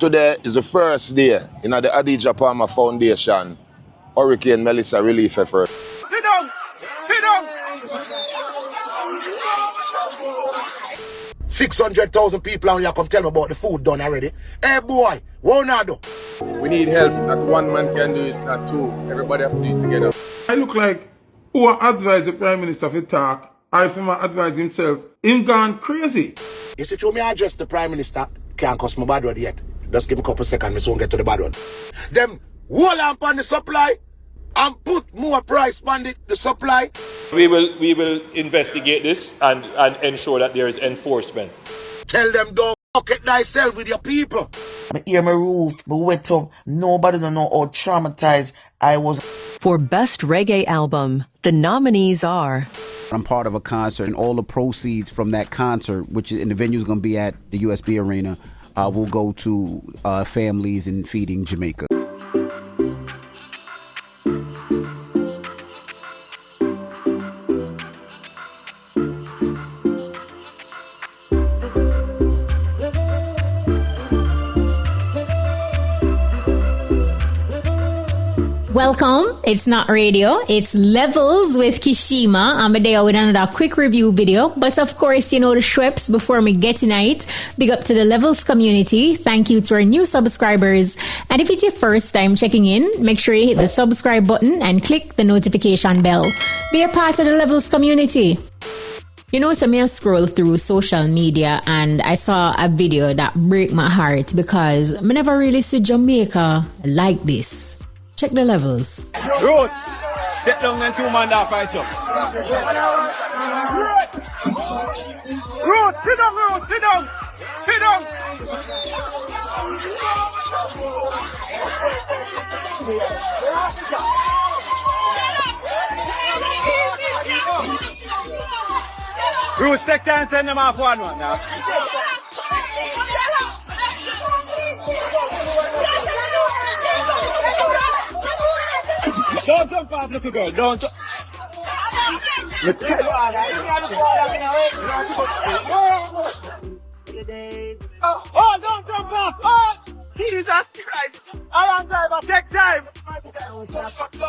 Today is the first day in the Adidja Palmer Foundation Hurricane Melissa relief effort. Sit down! Sit down! 600,000 people out here come tell me about the food done already. Hey boy, what not do? We need help. Not one man can do it, it's not two. Everybody have to do it together. I look like who advise the Prime Minister to talk, I for my advise himself. Him gone crazy. You see, through me address the Prime Minister, can't cost me bad word yet. Just give me a couple seconds, me soon get to the bad one. Them hold on the supply and put more price on the supply. We will investigate this and ensure that there is enforcement. Tell them don't fuck it thyself with your people. I hear my roof, my wet up. Nobody don't know how traumatized I was. For Best Reggae Album, the nominees are... I'm part of a concert, and all the proceeds from that concert, which in the venue is going to be at the USB Arena, will go to families in feeding Jamaica. Welcome. It's not radio. It's Levels with Kshema. I'm there with another quick review video. But of course, you know the Shreps before me get tonight. Big up to the Levels community. Thank you to our new subscribers. And if it's your first time checking in, make sure you hit the subscribe button and click the notification bell. Be a part of the Levels community. You know, so me I scroll through social media and I saw a video that break my heart because I never really see Jamaica like this. Check the levels. Roots! Get down and 2 man that fight you. Roots! Sit down, Roots! Sit down! Sit down! Roots, take time and send them off one now. Don't jump off, little girl. Don't jump. Oh, don't jump off. Oh, Jesus Christ. I'm on driver. Take time.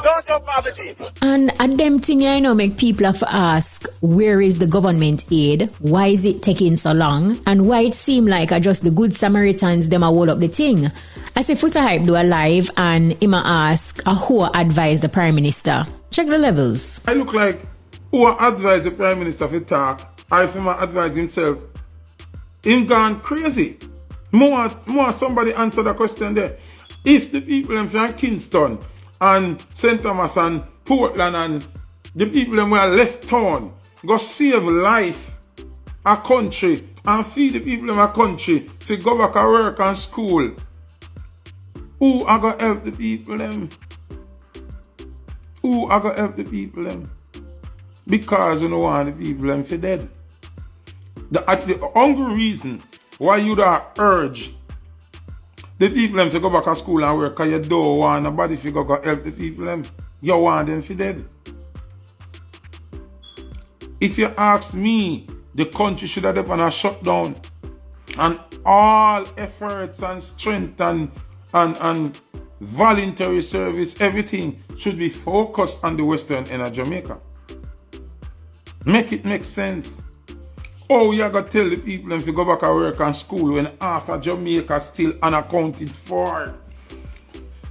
Don't jump off the jeep. And a them thing I know make people have to ask, where is the government aid? Why is it taking so long? And why it seem like just the good Samaritans them a hold up the thing? I say FOOTA Hype do a live and him ask who advised the Prime Minister. Check the levels. I look like who advise the Prime Minister to talk, I for my advise himself. Him gone crazy. More somebody answer the question there. If the people from Kingston and St. Thomas and Portland and the people who are left town go save life, a country, and feed the people in a country to go back to work and school, who are going to help the people them? Who are going to help the people them? Because you don't want the people them to dead. The only reason why you don't urge the people them to go back to school and work, because you don't want nobody to go help the people them. You want them to dead. If you ask me, the country should have done a shutdown, and all efforts and strength and voluntary service, everything should be focused on the western end of Jamaica. Make it make sense. Oh, you gotta tell the people them to go back to work and school when half of Jamaica still unaccounted for.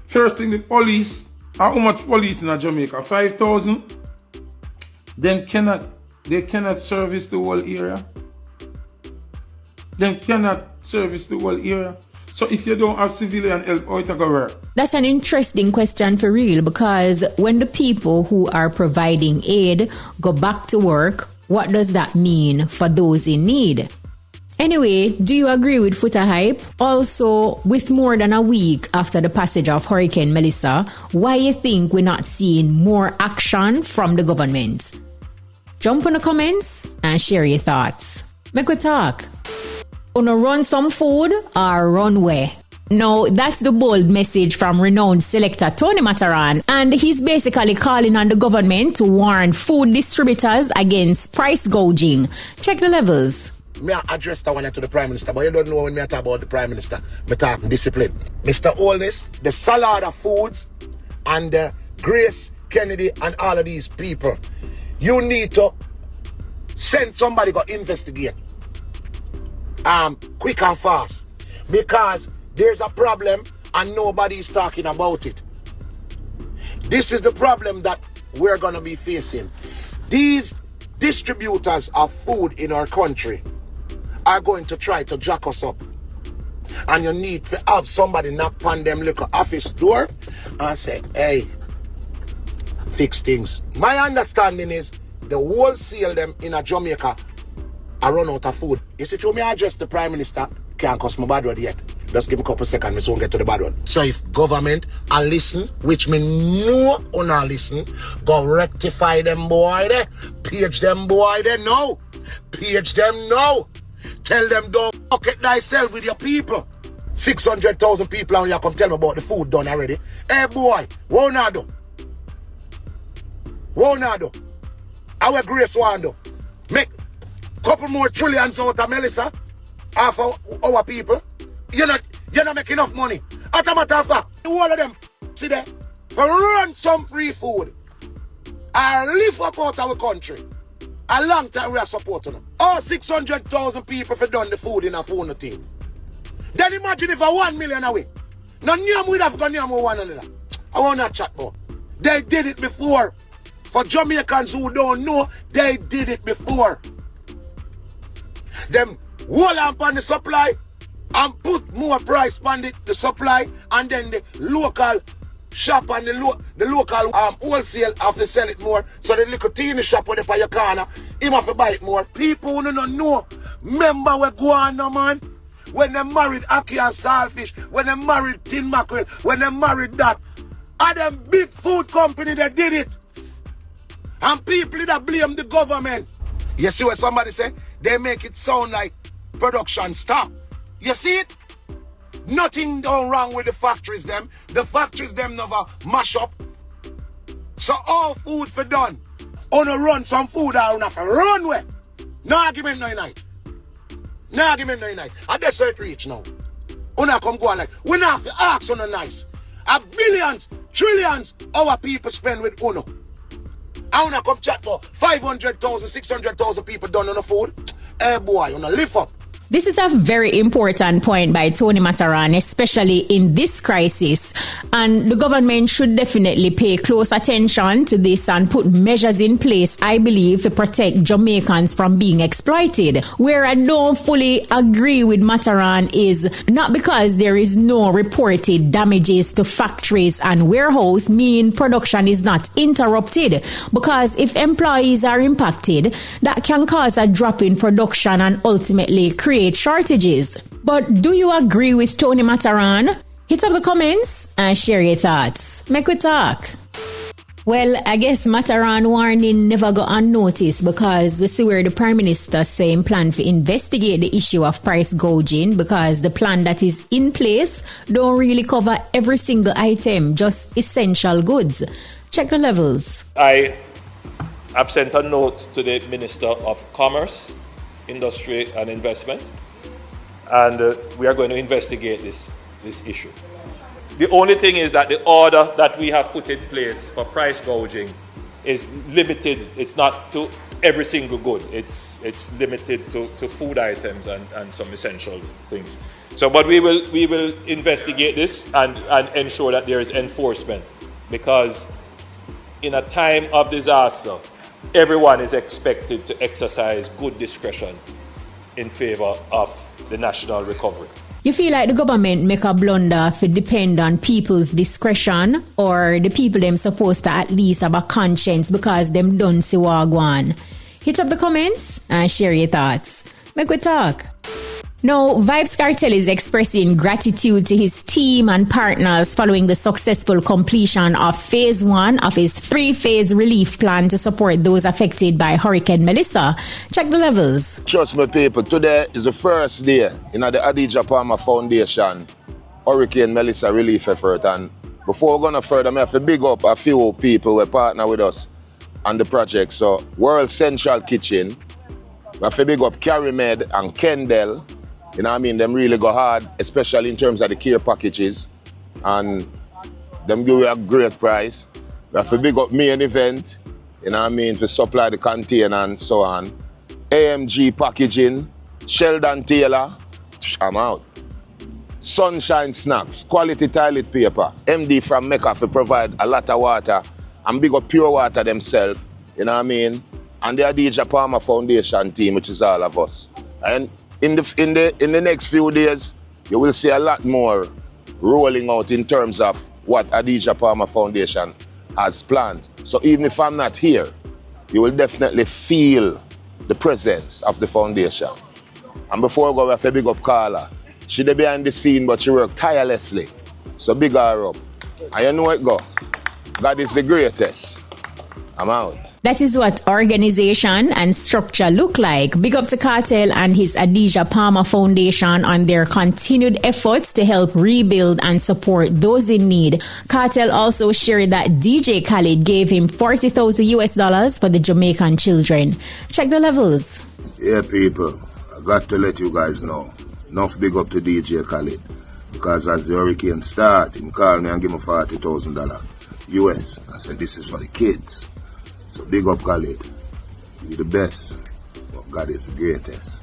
First thing, the police, how much police in Jamaica? 5,000? They cannot service the whole area. They cannot service the whole area. So if you don't have civilian help, how it go work? That's an interesting question for real, because when the people who are providing aid go back to work, what does that mean for those in need? Anyway, do you agree with FOOTA Hype? Also, with more than a week after the passage of Hurricane Melissa, why you think we're not seeing more action from the government? Jump in the comments and share your thoughts. Make we talk. Wanna run some food or run where? No, that's the bold message from renowned selector Tony Mataran, and he's basically calling on the government to warn food distributors against price gouging. Check the levels. me address that one to the Prime Minister, but you don't know when me talk about the Prime Minister, me talk discipline. Mr. Oldness, the Salada Foods and Grace Kennedy and all of these people, you need to send somebody go investigate. Quick and fast. Because there's a problem and nobody is talking about it. This is the problem that we're going to be facing. These distributors of food in our country are going to try to jack us up. And you need to have somebody knock on them little office door and say, hey, fix things. My understanding is the wholesale them in a Jamaica are run out of food. You see, through me address the Prime Minister, can't cost my bad word yet. Just give me a couple seconds, me soon get to the bad one. So if government are listen, which me know or not listen, go rectify them boy there. Page them boy there now. Page them now. Tell them don't fuck it thyself with your people. 600,000 people and you come tell me about the food done already. Hey boy, what now do? What now do? Our Grace want do? Make couple more trillions out of Melissa, half of our people. You're not making enough money. As a matter of fact, all of them see there for run some free food and live up out our country. A long time we are supporting them. All 600,000 people for done the food in a phone thing. Then imagine if I 1 million away. Now Nyam would have gone Nyam one another. I want to chat more. They did it before. For Jamaicans who don't know, they did it before. Them hold on the supply and put more price on the supply, and then the local shop and the local wholesale have to sell it more. So the little teeny shop with the your corner, him have to buy it more. People who don't know, remember what go on now, man? When they married Aki and Starfish, when they married Tin Mackerel, when they married that, and them big food company that did it. And people that blame the government. You see what somebody say? They make it sound like production stop. You see it? Nothing done wrong with the factories them. The factories them never mash up. So all food for done. Wanna run some food out of run way. No argument no night. No argument no night. And that's where it reach now. Wanna come go on like, we not have to ask on a nice. A billions, trillions our people spend with Uno. I wanna come chat about 500,000, 600,000 people done on the food. Hey boy, you wanna lift up. This is a very important point by Tony Mataran, especially in this crisis. And the government should definitely pay close attention to this and put measures in place, I believe, to protect Jamaicans from being exploited. Where I don't fully agree with Mataran is not because there is no reported damages to factories and warehouse mean production is not interrupted. Because if employees are impacted, that can cause a drop in production and ultimately create shortages. But do you agree with Tony Mataran? Hit up the comments and share your thoughts. Make we talk. Well, I guess Mataran warning never got unnoticed because we see where the Prime Minister saying plan to investigate the issue of price gouging because the plan that is in place don't really cover every single item, just essential goods. Check the levels. I have sent a note to the Minister of Commerce, Industry and Investment, and we are going to investigate this issue. The only thing is that the order that we have put in place for price gouging is limited. It's not to every single good. It's limited to food items and some essential things. So, but we will investigate this and ensure that there is enforcement, because in a time of disaster, everyone is expected to exercise good discretion in favor of the national recovery. You feel like the government make a blunder if it depend on people's discretion, or the people them supposed to at least have a conscience because them don't see what go on? Hit up the comments and share your thoughts. Make we talk. Now, VYBZ KARTEL is expressing gratitude to his team and partners following the successful completion of Phase 1 of his 3-phase relief plan to support those affected by Hurricane Melissa. Check the levels. Trust me, people, today is the first day in the Adidja Palmer Foundation Hurricane Melissa relief effort. And before we're going further, I have to big up a few people who partner with us on the project. So, World Central Kitchen, We have to big up Carrie Med and Kendall. You know what I mean? Them really go hard, especially in terms of the care packages. And them give you a great price. We have to big up Main Event, you know what I mean, to supply the container and so on. AMG Packaging, Sheldon Taylor, I'm out. Sunshine Snacks, quality toilet paper. MD from MACKA to provide a lot of water and big up Pure Water themselves, you know what I mean? And the Adidja Palmer Foundation team, which is all of us. And in the next few days, you will see a lot more rolling out in terms of what Adidja Palmer Foundation has planned. So even if I'm not here, you will definitely feel the presence of the foundation. And before I go, we have to big up Carla. She dey behind the scene, but she worked tirelessly. So big her up. And you know it go. God is the greatest. I'm out. That is what organization and structure look like. Big up to Kartel and his Adidja Palmer Foundation on their continued efforts to help rebuild and support those in need. Kartel also shared that DJ Khaled gave him $40,000 for the Jamaican children. Check the levels. Yeah, people, I got to let you guys know. Enough big up to DJ Khaled. Because as the hurricane started, he called me and gave me $40,000 US. I said, this is for the kids. So big up Khaled. You're the best. But God is the greatest.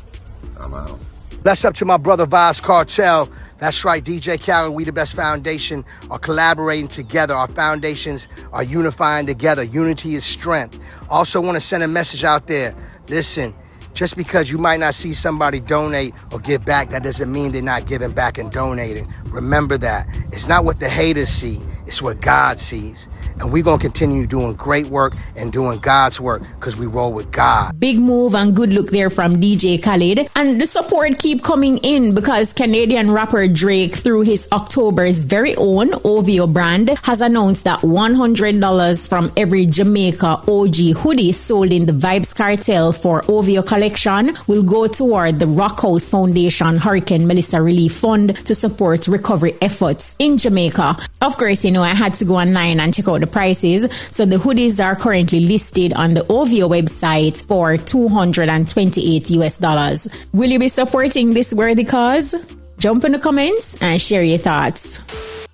I'm out. Bless up to my brother VYBZ KARTEL. That's right, DJ Khaled, We the Best Foundation are collaborating together. Our foundations are unifying together. Unity is strength. Also want to send a message out there. Listen, just because you might not see somebody donate or give back, that doesn't mean they're not giving back and donating. Remember that. It's not what the haters see, it's what God sees. And we're going to continue doing great work and doing God's work because we roll with God. Big move and good look there from DJ Khaled. And the support keep coming in because Canadian rapper Drake, through his October's very own OVO brand, has announced that $100 from every Jamaica OG hoodie sold in the VYBZ Kartel for OVO collection will go toward the Rock House Foundation Hurricane Melissa Relief Fund to support recovery efforts in Jamaica. Of course, you know, I had to go online and check out the prices. So the hoodies are currently listed on the OVO website for $228 US. Will you be supporting this worthy cause? Jump in the comments and share your thoughts.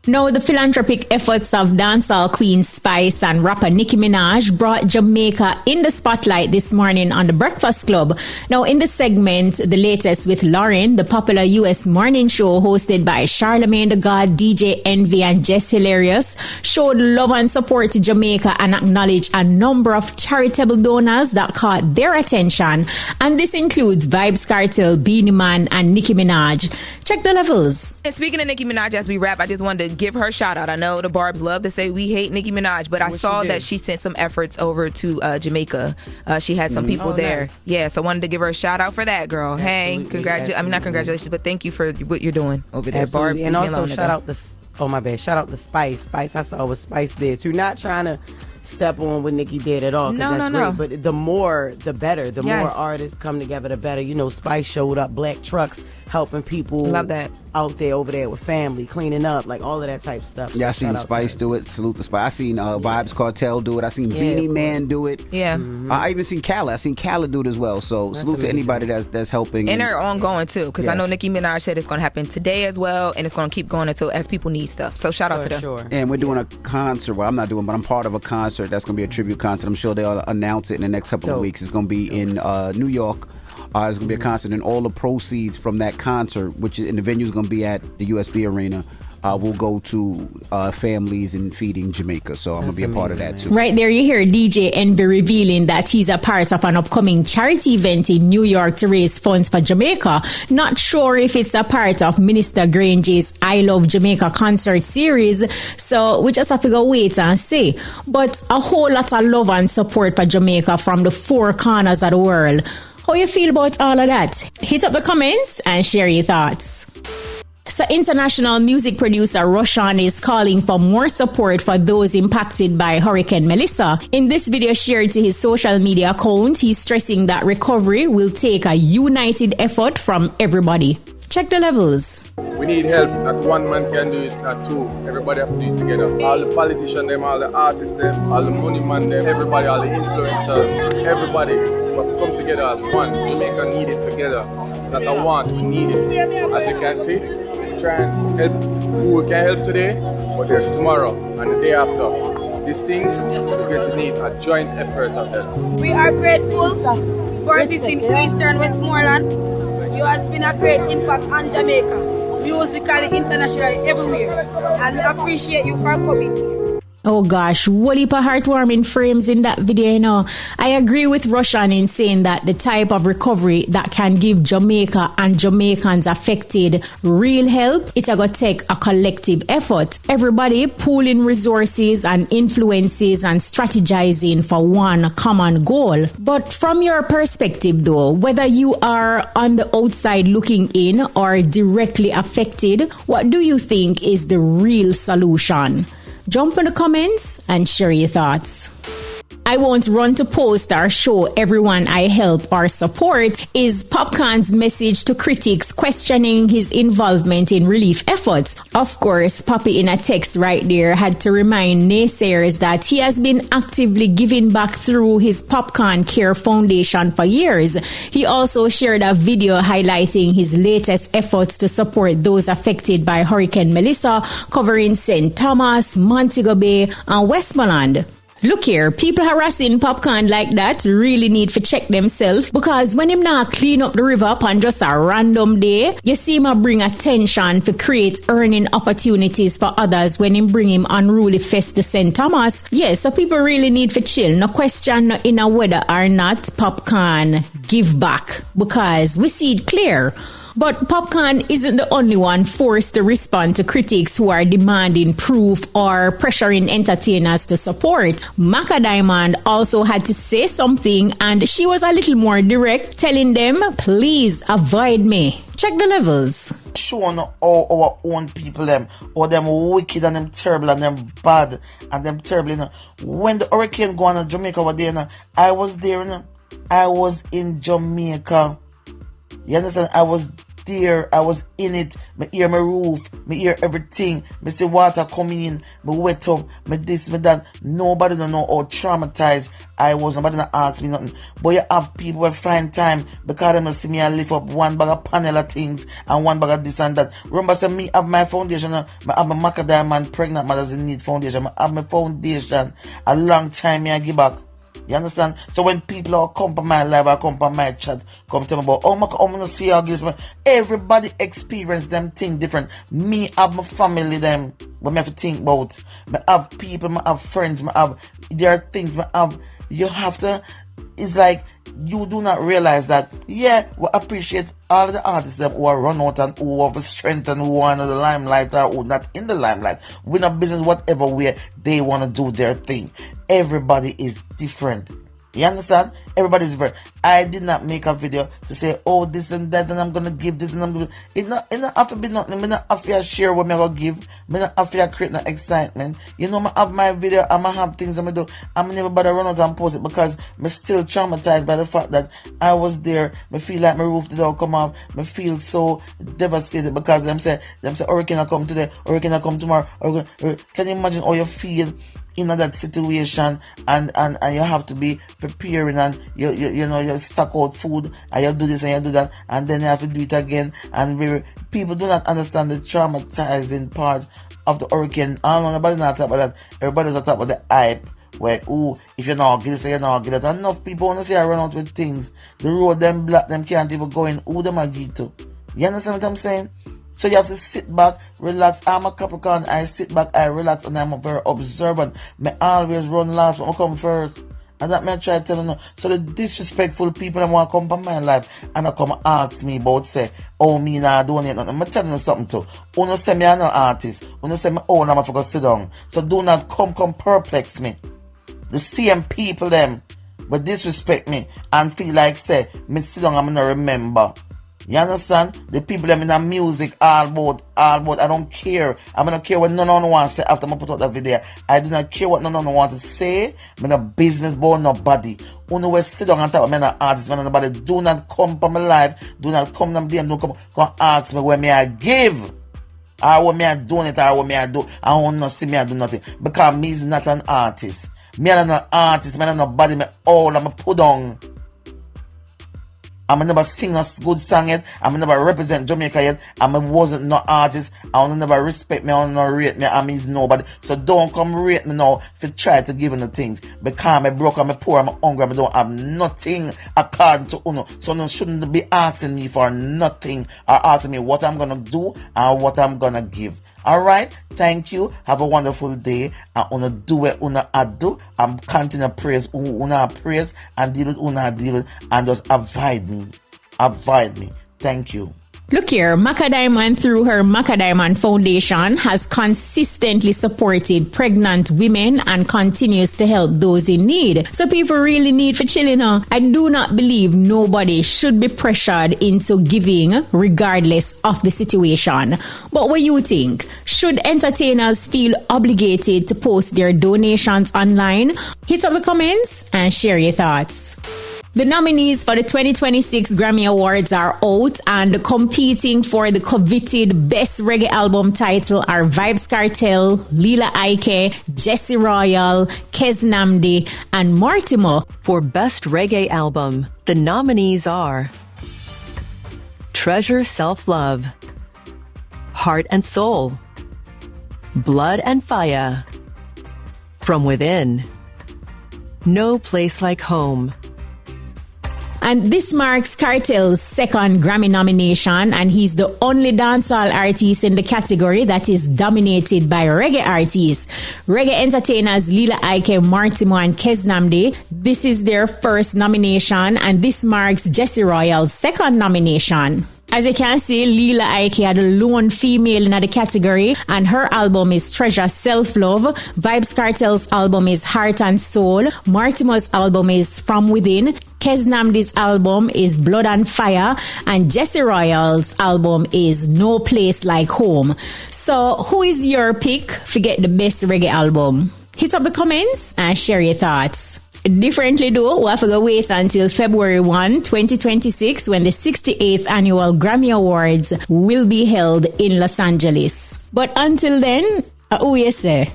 Now, the philanthropic efforts of dancehall queen Spice and rapper Nicki Minaj brought Jamaica in the spotlight this morning on the Breakfast Club. Now, in the segment, the latest with Lauren, the popular U.S. morning show hosted by Charlamagne the God, DJ Envy, and Jess Hilarious, showed love and support to Jamaica and acknowledged a number of charitable donors that caught their attention. And this includes VYBZ Kartel, Beenie Man, and Nicki Minaj. Check the levels. And speaking of Nicki Minaj, as we wrap, I just wanted to give her a shout out. I know the Barbs love to say we hate Nicki Minaj, but I saw that she sent some efforts over to Jamaica. She had some people there. Nice. Yeah, so I wanted to give her a shout out for that, girl. Absolutely. Hey, congratulations. I mean, not congratulations, but thank you for what you're doing over there, Barbs. And also shout out to Spice. Spice, I saw what Spice did too. Not trying to step on what Nicki did at all. No. But the more, the better. The more artists come together, the better. You know, Spice showed up, black trucks, helping people. Love that. Out there, over there with family, cleaning up, like all of that type of stuff. Yeah, I seen Spice do it. Salute to Spice. I seen VYBZ Kartel do it. I seen Beenie Man do it. Yeah. I even seen Khaled. I seen Khaled do it as well. So that's salute amazing. To anybody that's helping. And they're ongoing too, because I know Nicki Minaj said it's going to happen today as well, and it's going to keep going until as people need stuff. So shout out to them. Sure. And we're doing a concert. Well, I'm not doing, but I'm part of a concert that's going to be a tribute concert. I'm sure they'll announce it in the next couple of weeks. It's going to be in New York. There's going to be a concert, and all the proceeds from that concert, which in the venue is going to be at the USB Arena, will go to families in feeding Jamaica. So I'm going to be a part of that too. Right there, you hear DJ Envy revealing that he's a part of an upcoming charity event in New York to raise funds for Jamaica. Not sure if it's a part of Minister Grange's I Love Jamaica concert series. So we just have to go wait and see. But a whole lot of love and support for Jamaica from the four corners of the world. How you feel about all of that? Hit up the comments and share your thoughts. So international music producer Roshan is calling for more support for those impacted by Hurricane Melissa. In this video shared to his social media account, he's stressing that recovery will take a united effort from everybody. Check the levels. We need help. Not one man can do it, it's not two. Everybody have to do it together. All the politicians, them, all the artists, them, all the money man, them, everybody, all the influencers, everybody have to come together as one. Jamaica need it together. It's not a want, we need it. As you can see, try and help who we can help today, but there's tomorrow and the day after. This thing, we're going to need a joint effort of help. We are grateful for this in Eastern Westmoreland. You has been a great impact on Jamaica, musically, internationally, everywhere. And we appreciate you for coming here. Oh gosh, what heap of heartwarming frames in that video, you know. I agree with Roshan in saying that the type of recovery that can give Jamaica and Jamaicans affected real help, it's going to take a collective effort. Everybody pooling resources and influences and strategizing for one common goal. But from your perspective though, whether you are on the outside looking in or directly affected, what do you think is the real solution? Jump in the comments and share your thoughts. I won't run to post or show everyone I help or support is Popcorn's message to critics questioning his involvement in relief efforts. Of course, Poppy in a text right there had to remind naysayers that he has been actively giving back through his Popcorn Care Foundation for years. He also shared a video highlighting his latest efforts to support those affected by Hurricane Melissa, covering St. Thomas, Montego Bay, and Westmoreland. Look here, people harassing Popcorn like that really need to check themselves, because when him not clean up the river up on just a random day, you see him bring attention to create earning opportunities for others when him bring him unruly fest to St. Thomas. Yeah, so people really need to chill. No question in a whether or not Popcorn give back, because we see it clear. But Popcorn isn't the only one forced to respond to critics who are demanding proof or pressuring entertainers to support. Maka Diamond also had to say something, and she was a little more direct, telling them, please avoid me. Check the levels. Showing all our own people them, or them wicked and them terrible and them bad and them terrible. You know. When the hurricane go on in Jamaica over there, you know, I was there, you know. I was in Jamaica. You understand? I was there, I was in it. Me hear my roof, me hear everything. Me see water coming in, me wet up, me this, me that. Nobody don't know how traumatized I was. Nobody don't ask me nothing. But you have people who find time because they see me and lift up one bag of panel of things and one bag of this and that. Remember, say me have my foundation, I have my Maka Diamond Pregnant Mothers in Need Foundation. I have my foundation. A long time me I give back. You understand? So when people are come to my live or come to my chat, come tell me about, oh, Maka, I'm going to see how this. Everybody experience them thing different. Me have my family them. What me have to think about. Me have people, me have friends, me have, there are things me have. You have to, it's like, you do not realize that, yeah, we appreciate all of the artists them who are run out and who have strength and who are in the limelight or who not in the limelight. We're not business whatever way they want to do their thing. Everybody is different. You understand? Everybody's different. I did not make a video to say, oh, this and that, and I'm gonna give this and I'm gonna. It not have to be nothing. Me not have to share what me gonna give. Me not have to create no excitement. You know, I have my video. I have things I'm gonna do. I'm never bother run out and post it because me still traumatized by the fact that I was there. Me feel like my roof did all come off. Me feel so devastated because them say hurricane will come today, hurricane will come tomorrow. Can you imagine how you feel in that situation, and you have to be preparing, and you know you stock out food and you do this and you do that, and then you have to do it again, and people do not understand the traumatizing part of the hurricane. I don't know, nobody not talk about that. Everybody's talking about the hype where, oh, if you're not get this or you're not get that. Enough people want to say I run out with things. The road them black, them can't even go in. Who them I get to? You understand what I'm saying? So you have to sit back, relax. I'm a Capricorn. I sit back, I relax, and I'm very observant. I always run last, but I come first. And that may I try to tell you. So the disrespectful people that want to come from my life and I come ask me about, say, oh, me not doing it. I'm telling you something too. You don't say me I'm an artist. You don't say me, oh, I'm going to sit down. So do not come perplex me. The same people them but disrespect me and feel like, say, me sit down, I'm going to remember. You understand? The people them in the music all about. I don't care. I don't care what none of them want to say after I put out that video. I do not care what none of them want to say. I'm no business about nobody. Only way sit down and talk about an artist, man, nobody. Do not come for my life. Do not come them DM. Don't come ask me where me I give. Or what me I do it, or what me I do. I want not see me I do nothing. Because me is not an artist. Me am not an artist. Me am not nobody. Me all I'm put on. I'm never sing a good song yet. I'm never represent Jamaica yet. I wasn't no artist. I will never respect me. I will never rate me. I mean nobody. So don't come rate me now if you try to give me the things. Because I'm broke, I'm poor, I'm hungry, I don't have nothing according to Uno. So you shouldn't be asking me for nothing or asking me what I'm gonna do and what I'm gonna give. Alright, thank you. Have a wonderful day. And una do what una do. I'm continue praise una praise and deal with una deal with and just avoid me. Avoid me. Thank you. Look here, Maka Diamond through her Maka Diamond Foundation has consistently supported pregnant women and continues to help those in need. So people really need for chilling now. I do not believe nobody should be pressured into giving regardless of the situation. But what you think? Should entertainers feel obligated to post their donations online? Hit up the comments and share your thoughts. The nominees for the 2026 Grammy Awards are out, and competing for the coveted Best Reggae Album title are VYBZ KARTEL, Lila Ike, Jesse Royal, Kez Namdi, and Mortimer. For Best Reggae Album, the nominees are Treasure Self-Love, Heart and Soul, Blood and Fire, From Within, No Place Like Home. And this marks Kartel's second Grammy nomination, and he's the only dancehall artist in the category that is dominated by reggae artists. Reggae entertainers Lila Ike, Mortimer, and Kez Namdi, this is their first nomination, and this marks Jesse Royal's second nomination. As you can see, Lila Ike had a lone female in the category, and her album is Treasure Self-Love. VYBZ KARTEL's album is Heart and Soul. Mortimer's album is From Within. Kez Namdi's album is Blood and Fire, and Jesse Royal's album is No Place Like Home. So who is your pick to get the best reggae album? Hit up the comments and share your thoughts. Differently though, we'll have to wait until February 1, 2026 when the 68th Annual Grammy Awards will be held in Los Angeles. But until then, who you say?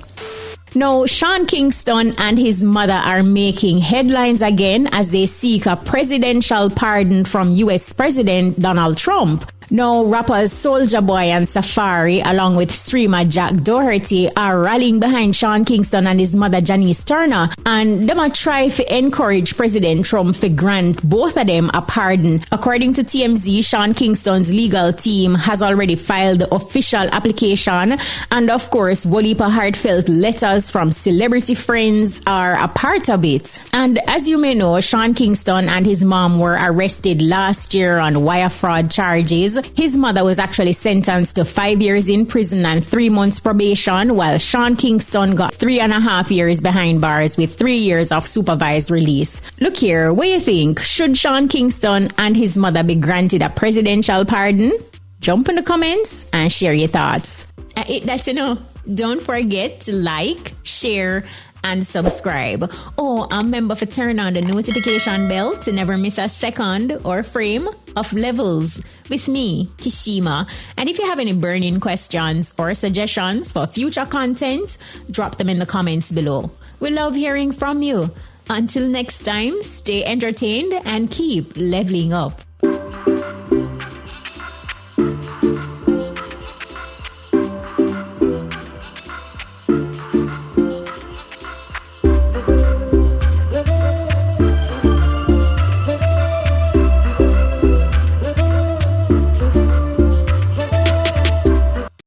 Now, Sean Kingston and his mother are making headlines again as they seek a presidential pardon from U.S. President Donald Trump. Now, rappers Soulja Boy and Safari, along with streamer Jack Doherty, are rallying behind Sean Kingston and his mother Janice Turner, and them are trying to encourage President Trump to grant both of them a pardon. According to TMZ, Sean Kingston's legal team has already filed the official application, and of course, whole heap of heartfelt letters from celebrity friends are a part of it. And as you may know, Sean Kingston and his mom were arrested last year on wire fraud charges. His mother was actually sentenced to 5 years in prison and 3 months probation, while Sean Kingston got 3.5 years behind bars with 3 years of supervised release. Look here, what do you think? Should Sean Kingston and his mother be granted a presidential pardon? Jump in the comments and share your thoughts. Don't forget to like, share, and subscribe. Oh, remember to turn on the notification bell to never miss a second or frame of Levels with me, Kshema. And if you have any burning questions or suggestions for future content, drop them in the comments below. We love hearing from you. Until next time, stay entertained and keep leveling up.